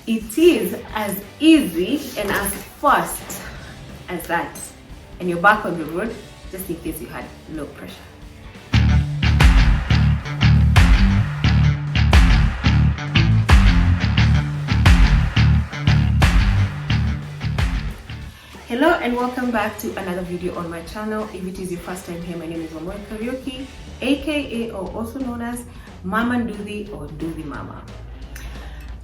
It is as easy and as fast as that. And you're back on the road just in case you had low pressure. Hello and welcome back to another video on my channel. If it is your first time here, my name is Karaoke, aka or also known as Mama Nduthi or Nduthi Mama.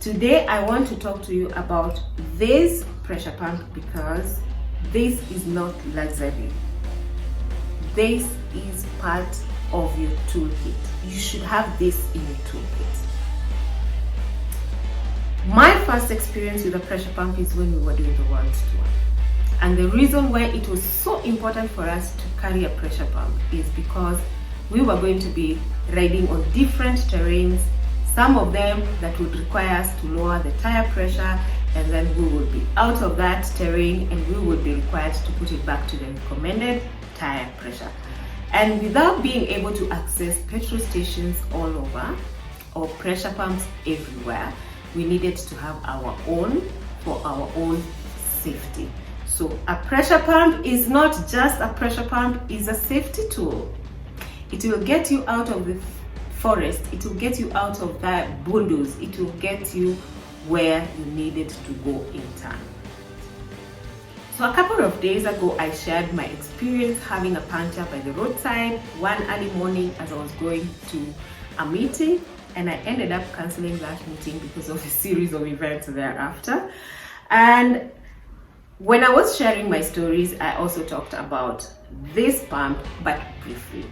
Today I want to talk to you about this pressure pump because this is not luxury. This is part of your toolkit. You should have this in your toolkit. My first experience with a pressure pump is when we were doing the world tour. And the reason why it was so important for us to carry a pressure pump is because we were going to be riding on different terrains, some of them that would require us to lower the tire pressure, and then we would be out of that terrain and we would be required to put it back to the recommended tire pressure. And without being able to access petrol stations all over or pressure pumps everywhere, we needed to have our own for our own safety. So a pressure pump is not just a pressure pump, it's a safety tool. It will get you out of the forest, it will get you out of that bundles, it will get you where you needed to go in time. So a couple of days ago, I shared my experience having a puncture by the roadside one early morning as I was going to a meeting, and I ended up canceling that meeting because of a series of events thereafter. And when I was sharing my stories, I also talked about this pump, but briefly.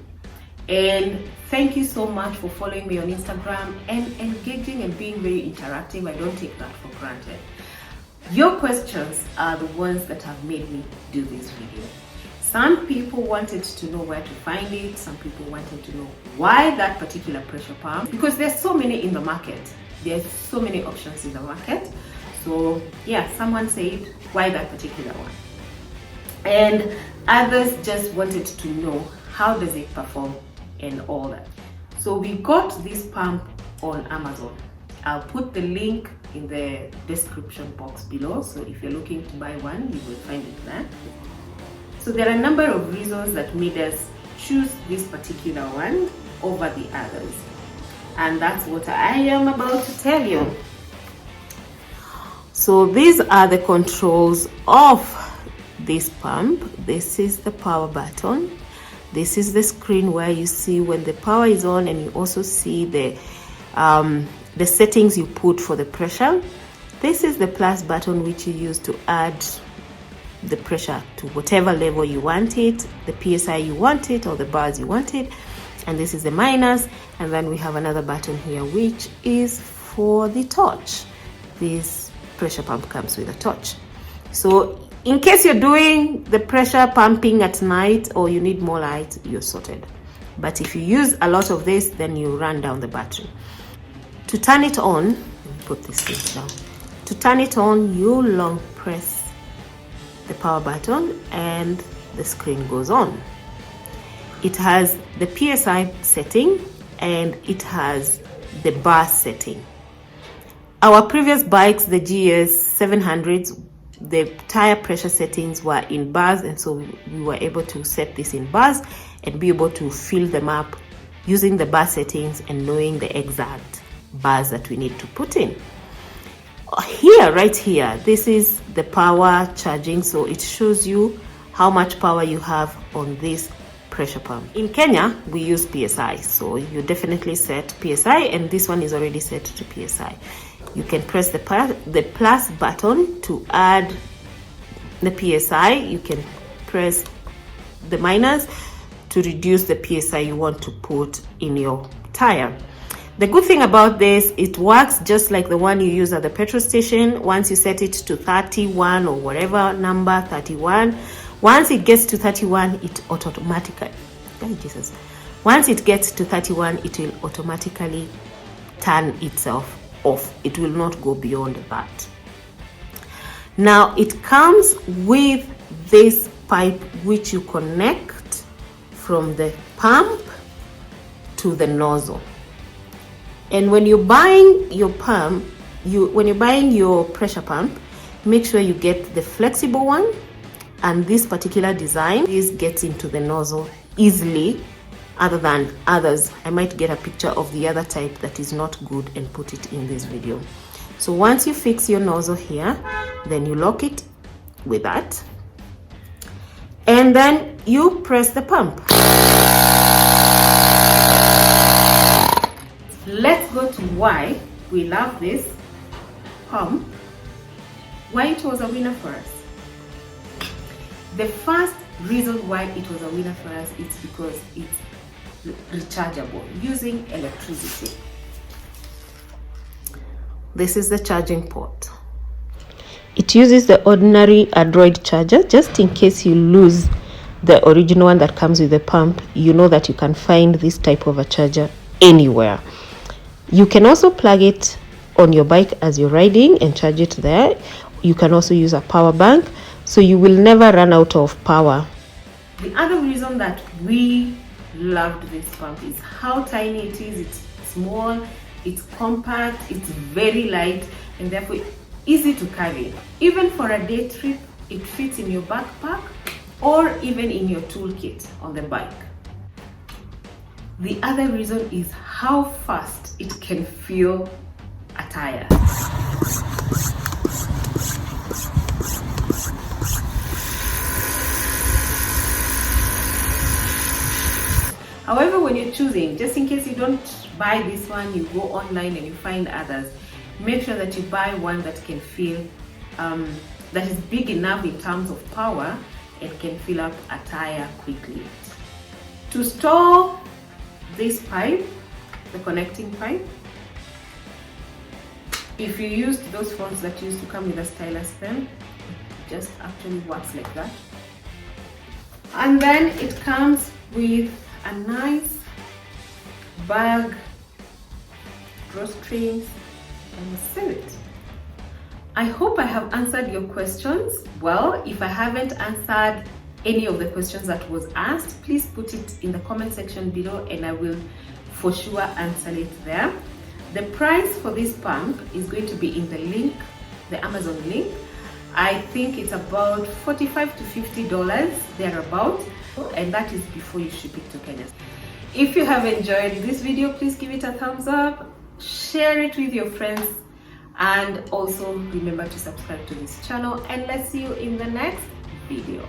And thank you so much for following me on Instagram and engaging and being very interactive. I don't take that for granted. Your questions are the ones that have made me do this video. Some people wanted to know where to find it. Some people wanted to know why that particular pressure pump, because there's so many in the market. There's so many options in the market. So yeah, someone said, why that particular one? And others just wanted to know, how does it perform and all that. So we got this pump on Amazon. I'll put the link in the description box below. So if you're looking to buy one, you will find it there. So there are a number of reasons that made us choose this particular one over the others. And that's what I am about to tell you. So these are the controls of this pump. This is the power button. This is the screen where you see when the power is on, and you also see the settings you put for the pressure. This is the plus button, which you use to add the pressure to whatever level you want it, the PSI you want it, or the bars you want it. And this is the minus. And then we have another button here, which is for the torch. This pressure pump comes with a torch. So in case you're doing the pressure pumping at night or you need more light, you're sorted. But if you use a lot of this, then you run down the battery. To turn it on, let me put this thing down. To turn it on, you long press the power button and the screen goes on. It has the PSI setting and it has the bar setting. Our previous bikes, the GS 700s, the tire pressure settings were in bars, and so we were able to set this in bars and be able to fill them up using the bar settings and knowing the exact bars that we need to put in. Here, right here, this is the power charging, so it shows you how much power you have on this pressure pump. In Kenya, we use PSI, so you definitely set PSI, and this one is already set to PSI. You can press the plus button to add the PSI. You can press the minus to reduce the PSI you want to put in your tire. The good thing about this, it works just like the one you use at the petrol station. Once you set it to 31 or whatever number, 31, once it gets to 31, it automatically, once it gets to 31, it will automatically turn itself off. It will not go beyond that. Now it comes with this pipe which you connect from the pump to the nozzle. And when you're buying your pump, when you're buying your pressure pump, make sure you get the flexible one, and this particular design gets into the nozzle easily other than others. I might get a picture of the other type that is not good and put it in this video. So once you fix your nozzle here, then you lock it with that, and then you press the pump. Let's go to why we love this pump, why it was a winner for us. The first reason why it was a winner for us is because it's rechargeable using electricity. This is the charging port. It uses the ordinary Android charger, just in case you lose the original one that comes with the pump. You know that you can find this type of a charger anywhere. You can also plug it on your bike as you're riding and charge it there. You can also use a power bank, so you will never run out of power. The other reason that we loved this pump is how tiny it is. It's small, it's compact, it's very light, and therefore easy to carry. Even for a day trip, it fits in your backpack or even in your toolkit on the bike. The other reason is how fast it can fill a tire. However, when you're choosing, just in case you don't buy this one, you go online and you find others, make sure that you buy one that can fill, that is big enough in terms of power and can fill up a tire quickly. To store this pipe, the connecting pipe, if you used those phones that used to come with a stylus pen, it just actually works like that. And then it comes with a nice bag, drawstrings, and seal it. I hope I have answered your questions. Well, if I haven't answered any of the questions that was asked, please put it in the comment section below and I will for sure answer it there. The price for this pump is going to be in the link, the Amazon link. I think it's about $45 to $50 thereabout, and that is before you ship it to Kenya. If you have enjoyed this video, please give it a thumbs up, share it with your friends, and also remember to subscribe to this channel, and let's see you in the next video.